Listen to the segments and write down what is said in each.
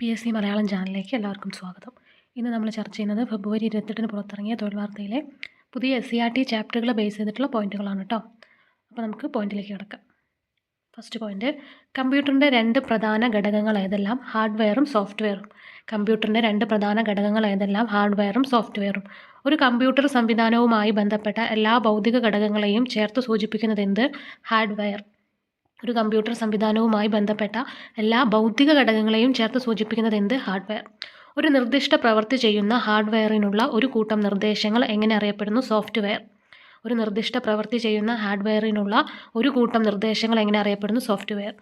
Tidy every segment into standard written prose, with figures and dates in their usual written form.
PSC Malayalam ചാനലിലേക്ക് എല്ലാവർക്കും സ്വാഗതം. ഇന്ന് നമ്മൾ ചർച്ച ചെയ്യുന്നത് ഫെബ്രുവരി 28 പുറത്തിറങ്ങിയ തൊഴിൽ വാർത്തയിലെ പുതിയ SCERT ചാപ്റ്ററുകൾ ബേസ് ചെയ്തിട്ടുള്ള പോയിന്റുകളാണ് കേട്ടോ. അപ്പോൾ നമുക്ക് പോയിന്റിലേക്ക് കിടക്കാം. ഫസ്റ്റ് പോയിന്റ്, കമ്പ്യൂട്ടറിൻ്റെ രണ്ട് പ്രധാന ഘടകങ്ങൾ ഏതെല്ലാം? ഹാർഡ്വെയറും സോഫ്റ്റ്വെയറും. കമ്പ്യൂട്ടറിൻ്റെ രണ്ട് പ്രധാന ഘടകങ്ങൾ ഏതെല്ലാം? ഹാർഡ്വെയറും സോഫ്റ്റ്വെയറും. ഒരു കമ്പ്യൂട്ടർ സംവിധാനവുമായി ബന്ധപ്പെട്ട എല്ലാ ഭൗതിക ഘടകങ്ങളെയും ചേർത്ത് സൂചിപ്പിക്കുന്നത് എന്ത്? ഹാർഡ്വെയർ. ഒരു കമ്പ്യൂട്ടർ സംവിധാനവുമായി ബന്ധപ്പെട്ട എല്ലാ ഭൗതിക ഘടകങ്ങളെയും ചേർത്ത് സൂചിപ്പിക്കുന്നത് എന്ത്? ഹാർഡ്വെയർ. ഒരു നിർദ്ദിഷ്ട പ്രവൃത്തി ചെയ്യുന്ന ഹാർഡ്വെയറിനുള്ള ഒരു കൂട്ടം നിർദ്ദേശങ്ങൾ എങ്ങനെ അറിയപ്പെടുന്നു? സോഫ്റ്റ്വെയർ. ഒരു നിർദ്ദിഷ്ട പ്രവൃത്തി ചെയ്യുന്ന ഹാർഡ്വെയറിനുള്ള ഒരു കൂട്ടം നിർദ്ദേശങ്ങൾ എങ്ങനെ അറിയപ്പെടുന്നു? സോഫ്റ്റ്വെയർ.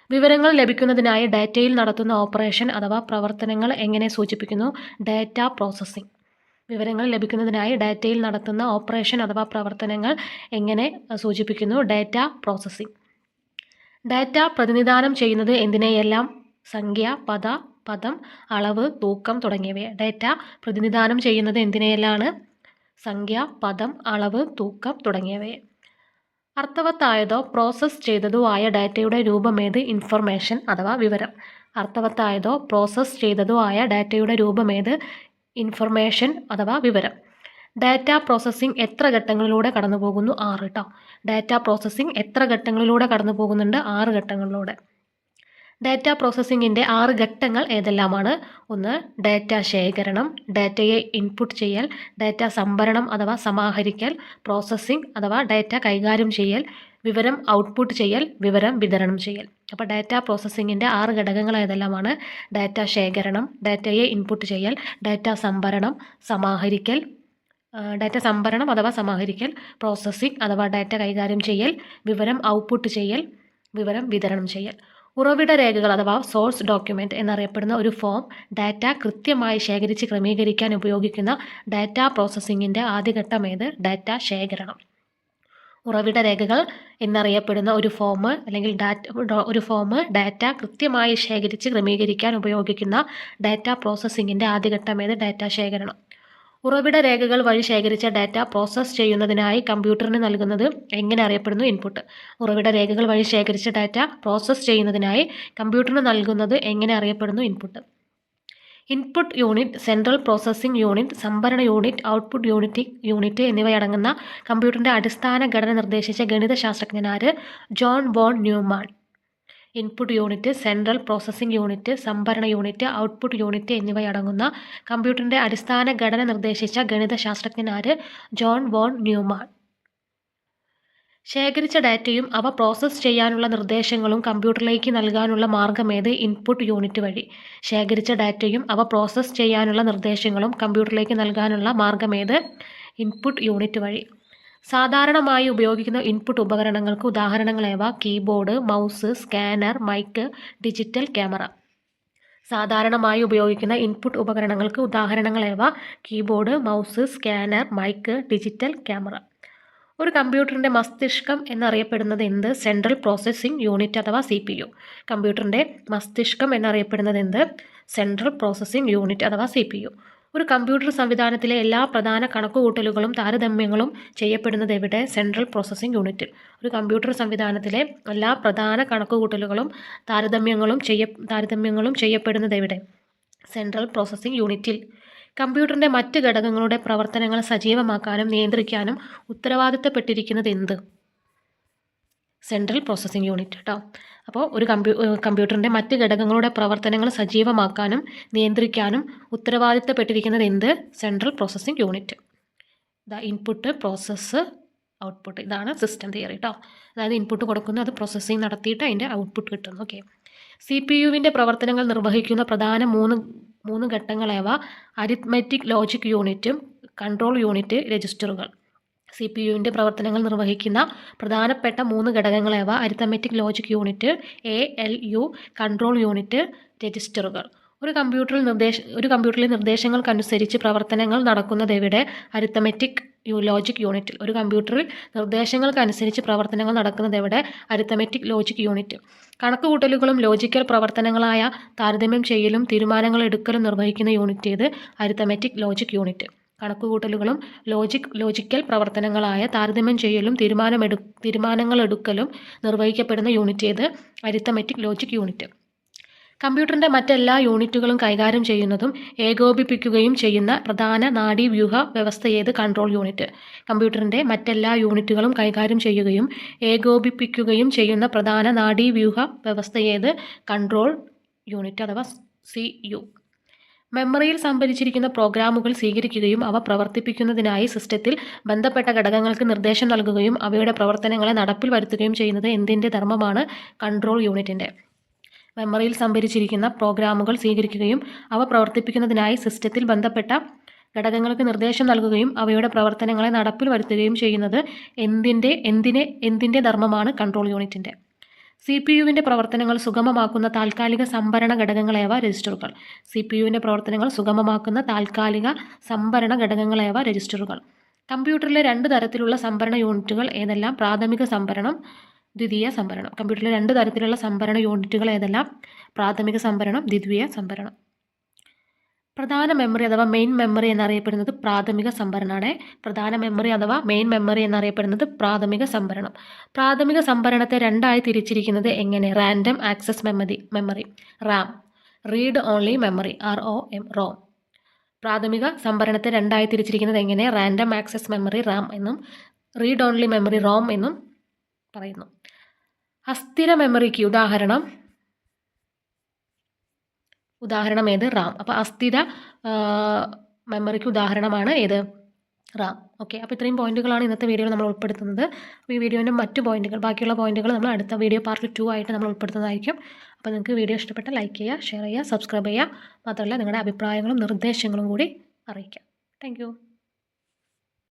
വിവരങ്ങൾ ലഭിക്കുന്നതിനായി ഡാറ്റയിൽ നടത്തുന്ന ഓപ്പറേഷൻ അഥവാ പ്രവർത്തനങ്ങൾ എങ്ങനെ സൂചിപ്പിക്കുന്നു? Data processing. വിവരങ്ങൾ ലഭിക്കുന്നതിനായി ഡാറ്റയിൽ നടത്തുന്ന ഓപ്പറേഷൻ അഥവാ പ്രവർത്തനങ്ങൾ എങ്ങനെ സൂചിപ്പിക്കുന്നു? Data processing. ഡാറ്റ പ്രതിനിധാനം ചെയ്യുന്നത് എന്തിനെയെല്ലാം? സംഖ്യ, പദം, അളവ്, തൂക്കം തുടങ്ങിയവയെ. ഡാറ്റ പ്രതിനിധാനം ചെയ്യുന്നത് എന്തിനെയെല്ലാം? സംഖ്യ, പദം, അളവ്, തൂക്കം തുടങ്ങിയവയെ. അർത്ഥവത്തായതോ പ്രോസസ്സ് ചെയ്തതോ ആയ ഡാറ്റയുടെ രൂപമേത്? ഇൻഫർമേഷൻ അഥവാ വിവരം. അർത്ഥവത്തായതോ പ്രോസസ്സ് ചെയ്തതോ ആയ ഡാറ്റയുടെ രൂപമേത്? ഇൻഫർമേഷൻ അഥവാ വിവരം. ഡാറ്റ പ്രോസസ്സിംഗ് എത്ര ഘട്ടങ്ങളിലൂടെ കടന്നു പോകുന്നു? 6 കേട്ടോ. ഡാറ്റ പ്രോസസ്സിംഗ് എത്ര ഘട്ടങ്ങളിലൂടെ കടന്നു പോകുന്നുണ്ട്? 6 ഘട്ടങ്ങളിലൂടെ. ഡാറ്റ പ്രോസസ്സിങ്ങിൻ്റെ 6 ഘട്ടങ്ങൾ ഏതെല്ലാമാണ്? 1. ഡാറ്റ ശേഖരണം, ഡാറ്റയെ ഇൻപുട്ട് ചെയ്യൽ, ഡാറ്റ സംഭരണം അഥവാ സമാഹരിക്കൽ, പ്രോസസ്സിംഗ് അഥവാ ഡാറ്റ കൈകാര്യം ചെയ്യൽ, വിവരം ഔട്ട്പുട്ട് ചെയ്യൽ, വിവരം വിതരണം ചെയ്യൽ. അപ്പോൾ ഡാറ്റ പ്രോസസ്സിങ്ങിൻ്റെ 6 ഘടകങ്ങൾ ഏതെല്ലാമാണ്? ഡാറ്റ ശേഖരണം, ഡാറ്റയെ ഇൻപുട്ട് ചെയ്യൽ, ഡാറ്റ സംഭരണം അഥവാ സമാഹരിക്കൽ, പ്രോസസ്സിംഗ് അഥവാ ഡാറ്റ കൈകാര്യം ചെയ്യൽ, വിവരം ഔട്ട്പുട്ട് ചെയ്യൽ, വിവരം വിതരണം ചെയ്യൽ. ഉറവിട രേഖകൾ അഥവാ സോഴ്സ് ഡോക്യുമെൻ്റ് എന്നറിയപ്പെടുന്ന ഒരു ഫോം ഡാറ്റ കൃത്യമായി ശേഖരിച്ച് ക്രമീകരിക്കാൻ ഉപയോഗിക്കുന്ന ഡാറ്റ പ്രോസസ്സിങ്ങിൻ്റെ ആദ്യഘട്ടം ഏത്? ഡാറ്റ ശേഖരണം. ഉറവിട രേഖകൾ എന്നറിയപ്പെടുന്ന ഒരു ഫോം ഡാറ്റ കൃത്യമായി ശേഖരിച്ച് ക്രമീകരിക്കാൻ ഉപയോഗിക്കുന്ന ഡാറ്റ പ്രോസസ്സിങ്ങിൻ്റെ ആദ്യഘട്ടം ഏത്? ഡാറ്റ ശേഖരണം. ഉറവിട രേഖകൾ വഴി ശേഖരിച്ച ഡാറ്റ പ്രോസസ്സ് ചെയ്യുന്നതിനായി കമ്പ്യൂട്ടറിന് നൽകുന്നത് എങ്ങനെ അറിയപ്പെടുന്നു? ഇൻപുട്ട്. ഉറവിട രേഖകൾ വഴി ശേഖരിച്ച ഡാറ്റ പ്രോസസ്സ് ചെയ്യുന്നതിനായി കമ്പ്യൂട്ടറിന് നൽകുന്നത് എങ്ങനെ അറിയപ്പെടുന്നു? Input. Input unit, central processing unit, സംഭരണ യൂണിറ്റ്, ഔട്ട്പുട്ട് യൂണിറ്റ് എന്നിവയടങ്ങുന്ന കമ്പ്യൂട്ടറിൻ്റെ അടിസ്ഥാന ഘടന നിർദ്ദേശിച്ച ഗണിതശാസ്ത്രജ്ഞനാര്? John von Neumann. Input unit, central processing unit, സംഭരണ യൂണിറ്റ്, ഔട്ട്പുട്ട് യൂണിറ്റ് എന്നിവയടങ്ങുന്ന കമ്പ്യൂട്ടറിൻ്റെ അടിസ്ഥാന ഘടന നിർദ്ദേശിച്ച ഗണിതശാസ്ത്രജ്ഞനാര്? John von Newman. ശേഖരിച്ച ഡാറ്റയും അവ പ്രോസസ്സ് ചെയ്യാനുള്ള നിർദ്ദേശങ്ങളും കമ്പ്യൂട്ടറിലേക്ക് നൽകാനുള്ള മാർഗമേത്? ഇൻപുട്ട് യൂണിറ്റ് വഴി. ശേഖരിച്ച ഡാറ്റയും അവ പ്രോസസ്സ് ചെയ്യാനുള്ള നിർദ്ദേശങ്ങളും കമ്പ്യൂട്ടറിലേക്ക് നൽകാനുള്ള മാർഗമേത്? ഇൻപുട്ട് യൂണിറ്റ് വഴി. സാധാരണമായി ഉപയോഗിക്കുന്ന ഇൻപുട്ട് ഉപകരണങ്ങൾക്ക് ഉദാഹരണങ്ങളേവ? Keyboard, mouse, scanner, mic, digital camera. സാധാരണമായി ഉപയോഗിക്കുന്ന ഇൻപുട്ട് ഉപകരണങ്ങൾക്ക് ഉദാഹരണങ്ങളേവ? Keyboard, mouse, scanner, mic, digital camera. ഒരു കമ്പ്യൂട്ടറിൻ്റെ മസ്തിഷ്കം എന്നറിയപ്പെടുന്നത് എന്ത്? സെൻട്രൽ പ്രോസസ്സിംഗ് യൂണിറ്റ് അഥവാ CPU. കമ്പ്യൂട്ടറിൻ്റെ മസ്തിഷ്കം എന്നറിയപ്പെടുന്നത് എന്ത്? സെൻട്രൽ പ്രോസസ്സിംഗ് യൂണിറ്റ് അഥവാ CPU. ഒരു കമ്പ്യൂട്ടർ സംവിധാനത്തിലെ എല്ലാ പ്രധാന കണക്കുകൂട്ടലുകളും താരതമ്യങ്ങളും ചെയ്യപ്പെടുന്നത് എവിടെ? സെൻട്രൽ പ്രോസസ്സിംഗ് യൂണിറ്റിൽ. ഒരു കമ്പ്യൂട്ടർ സംവിധാനത്തിലെ എല്ലാ പ്രധാന കണക്കുകൂട്ടലുകളും താരതമ്യങ്ങളും ചെയ്യപ്പെടുന്നത് എവിടെ? സെൻട്രൽ പ്രോസസ്സിംഗ് യൂണിറ്റിൽ. കമ്പ്യൂട്ടറിൻ്റെ മറ്റ് ഘടകങ്ങളുടെ പ്രവർത്തനങ്ങൾ സജീവമാക്കാനും നിയന്ത്രിക്കാനും ഉത്തരവാദിത്തപ്പെട്ടിരിക്കുന്നത് എന്ത്? സെൻട്രൽ പ്രോസസ്സിംഗ് യൂണിറ്റ് കേട്ടോ. അപ്പോൾ ഒരു കമ്പ്യൂട്ടറിൻ്റെ മറ്റ് ഘടകങ്ങളുടെ പ്രവർത്തനങ്ങൾ സജീവമാക്കാനും നിയന്ത്രിക്കാനും ഉത്തരവാദിത്തപ്പെട്ടിരിക്കുന്നത് എന്ത്? Central processing unit. Input, process, output. ഇതാണ് സിസ്റ്റം തിയറി കേട്ടോ. അതായത് ഇൻപുട്ട് കൊടുക്കുന്നു, അത് പ്രോസസ്സിംഗ് നടത്തിയിട്ട് അതിൻ്റെ ഔട്ട്പുട്ട് കിട്ടുന്നു. ഓക്കെ. CPUവിൻ്റെ പ്രവർത്തനങ്ങൾ നിർവഹിക്കുന്ന പ്രധാന മൂന്ന് ഘട്ടങ്ങളേവ? അരിത്മെറ്റിക് ലോജിക് യൂണിറ്റും, കൺട്രോൾ യൂണിറ്റ്, രജിസ്റ്ററുകൾ. CPUവിൻ്റെ പ്രവർത്തനങ്ങൾ നിർവഹിക്കുന്ന പ്രധാനപ്പെട്ട 3 ഘടകങ്ങളേവ? Arithmetic logic unit, ALU, control unit, രജിസ്റ്ററുകൾ. ഒരു കമ്പ്യൂട്ടറിലെ നിർദ്ദേശങ്ങൾക്കനുസരിച്ച് പ്രവർത്തനങ്ങൾ നടക്കുന്നത് എവിടെ? അരിത്മെറ്റിക് ലോജിക് യൂണിറ്റിൽ. ഒരു കമ്പ്യൂട്ടറിൽ നിർദ്ദേശങ്ങൾക്കനുസരിച്ച് പ്രവർത്തനങ്ങൾ നടക്കുന്നത് എവിടെ? Arithmetic logic unit. കണക്കുകൂട്ടലുകളും ലോജിക്കൽ പ്രവർത്തനങ്ങളായ താരതമ്യം ചെയ്യലും തീരുമാനങ്ങൾ എടുക്കലും നിർവഹിക്കുന്ന യൂണിറ്റ് ഏത്? Arithmetic logic unit. കണക്കുകൂട്ടലുകളും ലോജിക്കൽ പ്രവർത്തനങ്ങളായ താരതമ്യം ചെയ്യലും തീരുമാനങ്ങൾ എടുക്കലും നിർവഹിക്കപ്പെടുന്ന യൂണിറ്റ് ഏത്? Arithmetic logic unit. കമ്പ്യൂട്ടറിൻ്റെ മറ്റെല്ലാ യൂണിറ്റുകളും കൈകാര്യം ചെയ്യുന്നതും ഏകോപിപ്പിക്കുകയും ചെയ്യുന്ന പ്രധാന നാഡീവ്യൂഹ വ്യവസ്ഥയേത്? Control unit. കമ്പ്യൂട്ടറിൻ്റെ മറ്റെല്ലാ യൂണിറ്റുകളും കൈകാര്യം ചെയ്യുകയും ഏകോപിപ്പിക്കുകയും ചെയ്യുന്ന പ്രധാന നാഡീവ്യൂഹ വ്യവസ്ഥയേത്? കൺട്രോൾ യൂണിറ്റ് അഥവാ CPU. മെമ്മറിയിൽ സംഭരിച്ചിരിക്കുന്ന പ്രോഗ്രാമുകൾ സ്വീകരിക്കുകയും അവ പ്രവർത്തിപ്പിക്കുന്നതിനായി സിസ്റ്റത്തിൽ ബന്ധപ്പെട്ട ഘടകങ്ങൾക്ക് നിർദ്ദേശം നൽകുകയും അവയുടെ പ്രവർത്തനങ്ങളെ നടപ്പിൽ വരുത്തുകയും ചെയ്യുന്നത് എന്തിൻ്റെ ധർമ്മമാണ്? കൺട്രോൾ യൂണിറ്റിൻ്റെ. മെമ്മറിയിൽ സംഭരിച്ചിരിക്കുന്ന പ്രോഗ്രാമുകൾ സ്വീകരിക്കുകയും അവ പ്രവർത്തിപ്പിക്കുന്നതിനായി സിസ്റ്റത്തിൽ ബന്ധപ്പെട്ട ഘടകങ്ങൾക്ക് നിർദ്ദേശം നൽകുകയും അവയുടെ പ്രവർത്തനങ്ങളെ നടപ്പിൽ വരുത്തുകയും ചെയ്യുന്നത് എന്തിൻ്റെ ധർമ്മമാണ്? കൺട്രോൾ യൂണിറ്റിൻ്റെ. CPU-വിൻ്റെ പ്രവർത്തനങ്ങൾ സുഗമമാക്കുന്ന താൽക്കാലിക സംഭരണ ഘടകങ്ങളേവ? രജിസ്റ്ററുകൾ. CPU-വിൻ്റെ പ്രവർത്തനങ്ങൾ സുഗമമാക്കുന്ന താൽക്കാലിക സംഭരണ ഘടകങ്ങളേവ? രജിസ്റ്ററുകൾ. കമ്പ്യൂട്ടറിലെ 2 തരത്തിലുള്ള സംഭരണ യൂണിറ്റുകൾ ഏതെല്ലാം? പ്രാഥമിക സംഭരണം, ദ്വിതീയ സംഭരണം. കമ്പ്യൂട്ടറിലെ 2 തരത്തിലുള്ള സംഭരണ യൂണിറ്റുകൾ ഏതെല്ലാം? പ്രാഥമിക സംഭരണം, ദ്വിതീയ സംഭരണം. പ്രധാന മെമ്മറി അഥവാ മെയിൻ മെമ്മറി എന്നറിയപ്പെടുന്നത് പ്രാഥമിക സംഭരണമാണ്. പ്രധാന മെമ്മറി അഥവാ മെയിൻ മെമ്മറി എന്നറിയപ്പെടുന്നത് പ്രാഥമിക സംഭരണം. പ്രാഥമിക സംഭരണത്തെ 2ആയി തിരിച്ചിരിക്കുന്നത് എങ്ങനെ? Random access memory Ram, read only memory ROM. പ്രാഥമിക സംഭരണത്തെ 2ആയി തിരിച്ചിരിക്കുന്നത് എങ്ങനെ? റാൻഡം ആക്സസ് മെമ്മറി റാം എന്നും റീഡ് ഓൺലി മെമ്മറി ROM എന്നും പറയുന്നു. അസ്ഥിര മെമ്മറിക്ക് ഉദാഹരണം ഏത്? റാം. അപ്പോൾ അസ്ഥിര മെമ്മറിക്ക് ഉദാഹരണമാണ് ഏത്? റാം. ഓക്കെ, അപ്പോൾ ഇത്രയും പോയിന്റുകളാണ് ഇന്നത്തെ വീഡിയോയിൽ നമ്മൾ ഉൾപ്പെടുത്തുന്നത്. അപ്പോൾ ഈ വീഡിയോൻ്റെ മറ്റു പോയിന്റുകൾ, ബാക്കിയുള്ള പോയിന്റുകൾ നമ്മൾ അടുത്ത വീഡിയോ പാർട്ട് 2 ആയിട്ട് നമ്മൾ ഉൾപ്പെടുത്തുന്നതായിരിക്കും. അപ്പോൾ നിങ്ങൾക്ക് വീഡിയോ ഇഷ്ടപ്പെട്ടാൽ ലൈക്ക് ചെയ്യുക, ഷെയർ ചെയ്യുക, സബ്സ്ക്രൈബ് ചെയ്യുക. മാത്രമല്ല നിങ്ങളുടെ അഭിപ്രായങ്ങളും നിർദ്ദേശങ്ങളും കൂടി അറിയിക്കുക. താങ്ക്